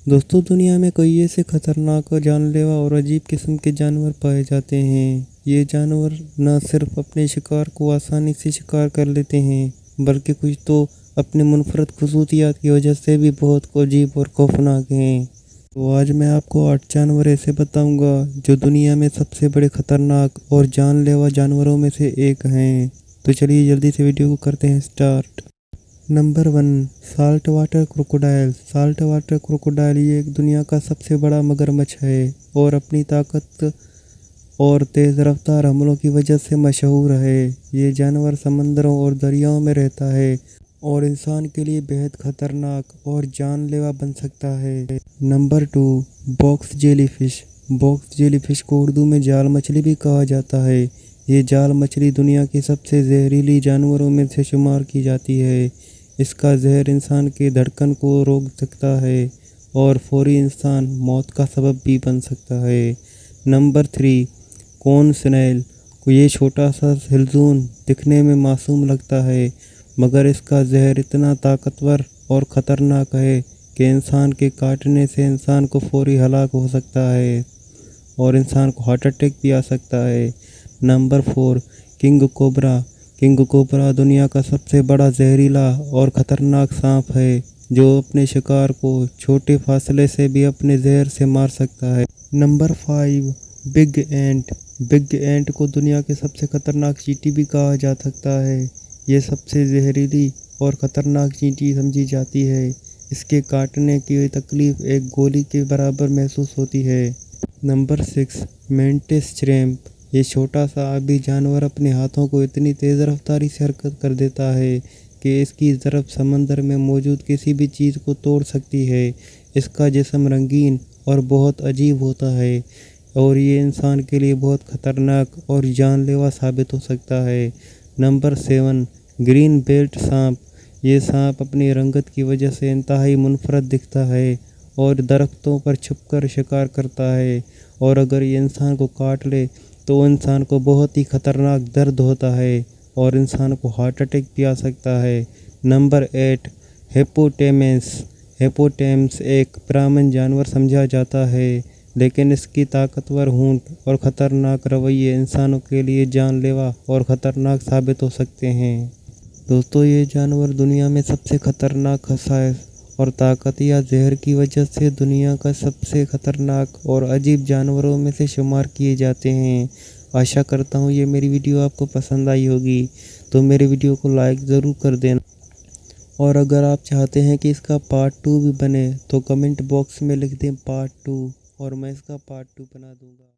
दोस्तों, दुनिया में कई ऐसे खतरनाक और जानलेवा और अजीब किस्म के जानवर पाए जाते हैं। ये जानवर न सिर्फ अपने शिकार को आसानी से शिकार कर लेते हैं, बल्कि कुछ तो अपने मुनफरद खसूसियात की वजह से भी बहुत अजीब और खौफनाक हैं। तो आज मैं आपको 8 जानवर ऐसे बताऊंगा जो दुनिया में सबसे बड़े खतरनाक और जानलेवा जानवरों में से एक हैं। तो चलिए जल्दी से वीडियो को करते हैं start. Number 1, salt water crocodile. Salt water crocodile ये एक दुनिया का सबसे बड़ा मगरमच्छ है और अपनी ताकत और तेज़ रफ्तार हमलों की वजह से मशहूर है। ये जानवर समंदरों और दरियाओं में रहता है और इंसान के लिए बेहद खतरनाक और जानलेवा बन सकता है। Number 2, box jellyfish. Box jellyfish को उर्दू में जाल मछली भी कहा जाता है। ये जाल मछली दुनिया की सबसे जहरीली जानवरों में से शुमार की जाती है। इसका जहर इंसान के धड़कन को रोक सकता है और फौरी इंसान मौत का सबब भी बन सकता है। Number 3, corn snail. ये छोटा सा हिलजून दिखने में मासूम लगता है, मगर इसका जहर इतना ताकतवर और ख़तरनाक है कि इंसान के काटने से इंसान को फौरी हलाक हो सकता है और इंसान को हार्ट अटैक भी आ सकता है। Number 4, king cobra. King cobra दुनिया का सबसे बड़ा जहरीला और ख़तरनाक सांप है जो अपने शिकार को छोटे फासले से भी अपने जहर से मार सकता है। नंबर 5, बिग एंट। बिग एंट को दुनिया के सबसे खतरनाक चींटी भी कहा जा सकता है। ये सबसे जहरीली और ख़तरनाक चींटी समझी जाती है। इसके काटने की तकलीफ़ एक गोली के बराबर महसूस होती है। Number 6, mantis shrimp. ये छोटा सा आबी जानवर अपने हाथों को इतनी तेज़ रफ्तारी से हरकत कर देता है कि इसकी ज़रब समंदर में मौजूद किसी भी चीज़ को तोड़ सकती है। इसका जिस्म रंगीन और बहुत अजीब होता है और ये इंसान के लिए बहुत ख़तरनाक और जानलेवा साबित हो सकता है। नंबर 7, ग्रीन बेल्ट सांप। ये सांप अपनी रंगत की वजह से इंतहाई मुनफरद दिखता है और दरख्तों पर छुपकर शिकार करता है, और अगर ये इंसान को काट ले तो इंसान को बहुत ही ख़तरनाक दर्द होता है और इंसान को हार्ट अटैक भी आ सकता है। Number 8, hippopotamus. हिप्पोपोटेमस एक ब्राह्मण जानवर समझा जाता है, लेकिन इसकी ताकतवर होंठ और ख़तरनाक रवैये इंसानों के लिए जानलेवा और ख़तरनाक साबित हो सकते हैं। दोस्तों, ये जानवर दुनिया में सबसे ख़तरनाक खसाइस और ताकत या जहर की वजह से दुनिया का सबसे ख़तरनाक और अजीब जानवरों में से शुमार किए जाते हैं। आशा करता हूँ ये मेरी वीडियो आपको पसंद आई होगी, तो मेरे वीडियो को लाइक ज़रूर कर देना, और अगर आप चाहते हैं कि इसका पार्ट 2 भी बने तो कमेंट बॉक्स में लिख दें पार्ट 2 और मैं इसका पार्ट 2 बना दूँगा।